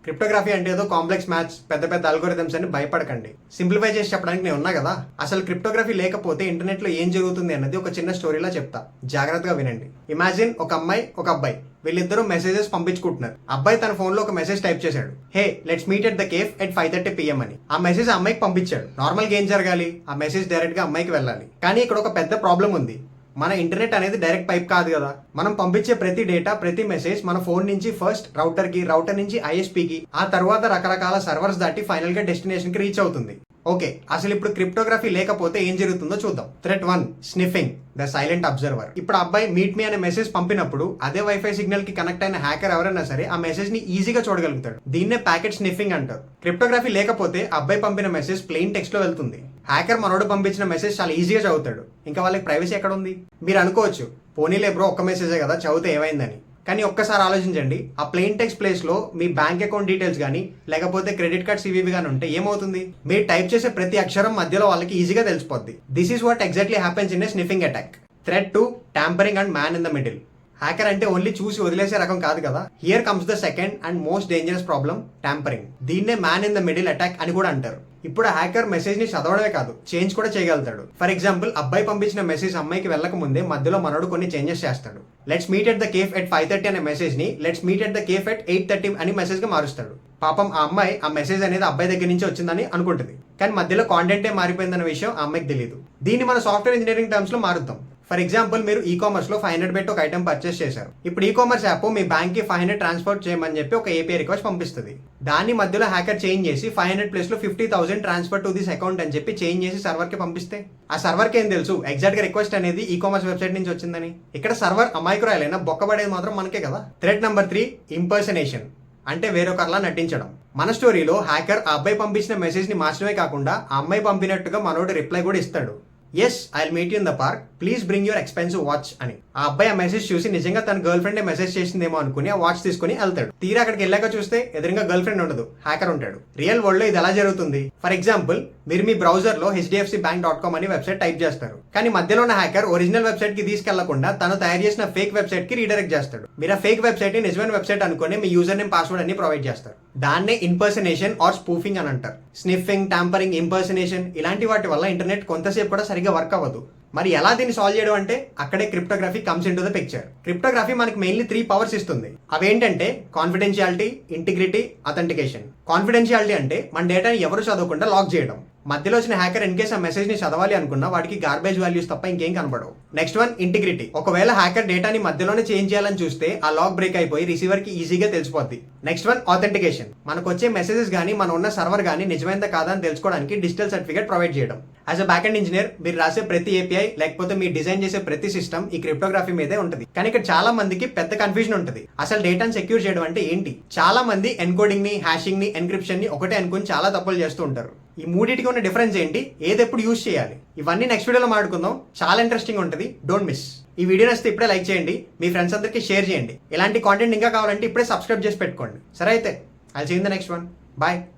Cryptography అంటే ఏదో complex maths పెద్ద పెద్ద అల్గోరిథమ్స్ అని భయపడకండి. సింప్లిఫై చేసి చెప్పడానికి నేను ఉన్నా కదా. అసలు క్రిప్టోగ్రఫీ లేకపోతే ఇంటర్నెట్ లో ఏం జరుగుతుంది అన్నది ఒక చిన్న స్టోరీలా చెప్తా, జాగ్రత్తగా వినండి. ఇమాజిన్ ఒక అమ్మాయి ఒక అబ్బాయి వీళ్ళిద్దరూ మెసేజెస్ పంపించుకుంటున్నారు. అబ్బాయి తన ఫోన్ లో ఒక మెసేజ్ టైప్ చేశాడు, hey let's meet at the cafe at 5:30 PM అని. ఆ మెసేజ్ ఆ అమ్మాయికి పంపించాడు. నార్మల్ గా ఏం జరగాలి, ఆ మెసేజ్ డైరెక్ట్ గా అమ్మాయికి వెళ్ళాలి. కానీ ఇక్కడ ఒక పెద్ద ప్రాబ్లం ఉంది. మన ఇంటర్నెట్ అనేది డైరెక్ట్ పైప్ కాదు కదా. మనం పంపించే ప్రతి డేటా ప్రతి మెసేజ్ మన ఫోన్ నుంచి ఫస్ట్ రౌటర్ కి, రౌటర్ నుంచి ISP కి, ఆ తర్వాత రకరకాల సర్వర్స్ దాటి ఫైనల్ గా డెస్టినేషన్ కి రీచ్ అవుతుంది. ఓకే, అసలు ఇప్పుడు క్రిప్టోగ్రఫీ లేకపోతే ఏం జరుగుతుందో చూద్దాం. Threat 1, sniffing the silent observer. ఇప్పుడు అబ్బాయి మీట్ మీ అనే మెసేజ్ పంపినప్పుడు అదే వైఫై సిగ్నల్ కి కనెక్ట్ అయిన హ్యాకర్ ఎవరైనా సరే ఆ మెసేజ్ ని ఈజీగా చూడగలుగుతాడు. దీన్నే ప్యాకెట్ స్నిఫింగ్ అంటారు. క్రిప్టోగ్రఫీ లేకపోతే అబ్బాయి పంపిన మెసేజ్ ప్లెయిన్ టెక్స్ట్ లో వెళ్తుంది. హ్యాకర్ మనోడు పంపించిన మెసేజ్ చాలా ఈజీగా చదువుతాడు. ఇంకా వాళ్ళకి ప్రైవసీ ఎక్కడ ఉంది? మీరు అనుకోవచ్చు, పోనీలే బ్రో ఒక్క మెసేజే కదా, చదివితే ఏమైందని. కానీ ఒక్కసారి ఆలోచించండి, ఆ ప్లెయిన్ టెక్స్ట్ ప్లేస్ లో మీ బ్యాంక్ అకౌంట్ డీటెయిల్స్ కానీ లేకపోతే క్రెడిట్ కార్డ్ CVV కానీ ఉంటే ఏమవుతుంది? మీరు టైప్ చేసే ప్రతి అక్షరం మధ్యలో వాళ్ళకి ఈజీగా తెలిసిపోద్ది. This is what exactly happens in a sniffing attack. Threat 2, tampering and man in the middle. Hacker అంటే ఓన్లీ చూసి వదిలేసే రకం కాదు కదా. Here comes the second and most dangerous problem, tampering. దీన్నే man in the middle attack అని కూడా అంటారు. ఇప్పుడు ఆ హ్యాకర్ మెసేజ్ ని చదవడమే కాదు, చేంజ్ కూడా చేయగలుగుతాడు. ఫర్ ఎగ్జాంపుల్, అబ్బాయి పంపించిన మెసేజ్ అమ్మాయికి వెళ్ళక ముందే మధ్యలో మనోడు కొన్ని చేంజెస్ చేస్తాడు. Let's meet at the cafe at 5:30 అనే మెసేజ్ ని let's meet at the cafe at 8:30 అని మెసేజ్ గా మారుస్తాడు. పాపం ఆ అమ్మాయి ఆ మెసేజ్ అనేది అబ్బాయి దగ్గర నుంచి వచ్చిందని అనుకుంటుంది. కానీ మధ్యలో కాంటెంటే మారిపోయిందన్న విషయం ఆ అమ్మాయికి తెలియదు. దీన్ని మన సాఫ్ట్వేర్ ఇంజనీరింగ్ టర్మ్స్ లో మారుద్దాం. ఫర్ ఎగ్జాంపుల్, మీరు కామర్స్ లో 500 పెట్టి ఒక ఐటమ్ పర్చేస్ చేశారు. ఇప్పుడు కామర్స్ యాప్ మీ బ్యాంక్ కి 500 ట్రాన్స్ఫర్ చేయమని చెప్పి ఒక API రిక్వెస్ట్ పంపిస్తుంది. దాన్ని మధ్యలో హ్యాకర్ చేంజ్ చేసి 500 ప్లేస్ లో 50,000 ట్రాన్స్ఫర్ టు దిస్ అకౌంట్ అని చెప్పి చేంజ్ చేసి సర్వర్ కి పంపిస్తే ఆ సర్వర్ కి ఏం తెలుసు ఎగ్జాక్ట్ గా రిక్వెస్ట్ అనేది కామర్స్ వెబ్సైట్ నుంచి వచ్చిందని? ఇక్కడ సర్వర్ అమాయకురాలైనా బొక్కబడేది మాత్రం మనకే కదా. థ్రెట్ నెంబర్ 3, ఇంపర్సనేషన్ అంటే వేరొకరిలా నటించడం. మన స్టోరీలో హ్యాకర్ ఆ అబ్బాయి పంపించిన మెసేజ్ ని మార్చడమే కాకుండా ఆ అమ్మాయి పంపినట్టుగా మనోడు రిప్లై కూడా ఇస్తాడు. Yes, I will meet you in the park, please bring your expensive watch అని. ఆ అబ్బాయి ఆ మెసేజ్ చూసి నిజంగా తన గర్ల్ ఫ్రెండ్ మెసేజ్ చేసిందేమో అనుకుని ఆ వాచ్ తీసుకుని వెళ్తాడు. తీరా అక్కడికి వెళ్ళాక చూస్తే ఎదురుగా గర్ల్ ఫ్రెండ్ ఉండదు, హ్యాకర్ ఉంటాడు. రియల్ వరల్డ్ లో ఇది ఎలా జరుగుతుంది? ఫర్ ఎగ్జాంపుల్, మీరు మీ బ్రౌజర్ లో HDFCbank.com అని వెబ్సైట్ టైప్ చేస్తారు. కానీ మధ్యలో ఉన్న హ్యాకర్ ఒరిజినల్ వెబ్సైట్ కి తీసుకెళ్లకుండా తను తయారు చేసిన ఫేక్ వెబ్సైట్ కి రీడైరెక్ట్ చేస్తాడు. మీరు ఆ ఫేక్ వెబ్సైట్ ని నిజమైన వెబ్సైట్ అనుకుని మీ యూజర్ నేమ్, పాస్వర్డ్ అన్ని ప్రొవైడ్ చేస్తారు. దాన్నే ఇంపర్సనేషన్ ఆర్ స్పూఫింగ్ అని అంటారు. స్నిఫింగ్, ట్యాంపరింగ్, ఇంపర్సనేషన్ ఇలాంటి వాటి వల్ల ఇంటర్నెట్ కొంతసేపు కూడా సరిగ్గా వర్క్ అవ్వదు. మరి ఎలా దీన్ని సాల్వ్ చేయడం అంటే అక్కడే cryptography comes in to the picture. Cryptography మనకి మెయిన్లీ 3 పవర్స్ ఇస్తుంది. అవేంటంటే కాన్ఫిడెన్షియాలిటీ, ఇంటిగ్రిటీ, అథెంటికేషన్. కాన్ఫిడెన్షియాలిటీ అంటే మన డేటాని ఎవరు చదవకుండా లాక్ చేయడం. మధ్యలో వచ్చిన హ్యాకర్ ఇన్ కేస్ ఆ మెసేజ్ ని చదవాలి అనుకున్నా వాడికి గార్బేజ్ వాల్యూస్ తప్ప ఇంకేం కనబడవు. Next one, integrity. ఒకవేళ హ్యాకర్ డేటాని మధ్యలోనే చేంజ్ చేయాలని చూస్తే ఆ లాక్ బ్రేక్ అయిపోయి రిసీవర్ కి ఈజీగా తెలిసిపోద్ది. Next one, authentication. మనకు వచ్చే మెసేజెస్ గానీ మన ఉన్న సర్వర్ గానీ నిజమైందా కాదా అని తెలుసుకోవడానికి డిజిటల్ సర్టిఫికేట్ ప్రొవైడ్ చేయడం. As a back end engineer మీరు రాసే ప్రతి API లేకపోతే మీరు డిజైన్ చేసే ప్రతి సిస్టమ్ ఈ క్రిప్టోగ్రఫీ మీదే ఉంటుంది. కానీ ఇక్కడ చాలా మందికి పెద్ద కన్ఫ్యూజన్ ఉంటుంది, అసలు డేటాను సెక్యూర్ చేయడం అంటే ఏంటి. చాలా మంది ఎన్కోడింగ్ ని, హ్యాషింగ్ ని, ఎన్క్రిప్షన్ ని ఒకటే అనుకుని చాలా తప్పులు చేస్తూ ఉంటారు. ఈ మూడింటికి ఉన్న డిఫరెన్స్ ఏంటి, ఏది ఎప్పుడు యూజ్ చేయాలి, ఇవన్నీ నెక్స్ట్ వీడియోలో మాట్లాడుకుందాం. చాలా ఇంట్రెస్టింగ్ ఉంటుంది, డోంట్ మిస్. ఈ వీడియో నచ్చితే ఇప్పుడే లైక్ చేయండి, మీ ఫ్రెండ్స్ అందరికీ షేర్ చేయండి. ఇలాంటి కాంటెంట్ ఇంకా కావాలంటే ఇప్పుడే సబ్స్క్రైబ్ చేసి పెట్టుకోండి. సరే అయితే, I'll see you in the next one. Bye.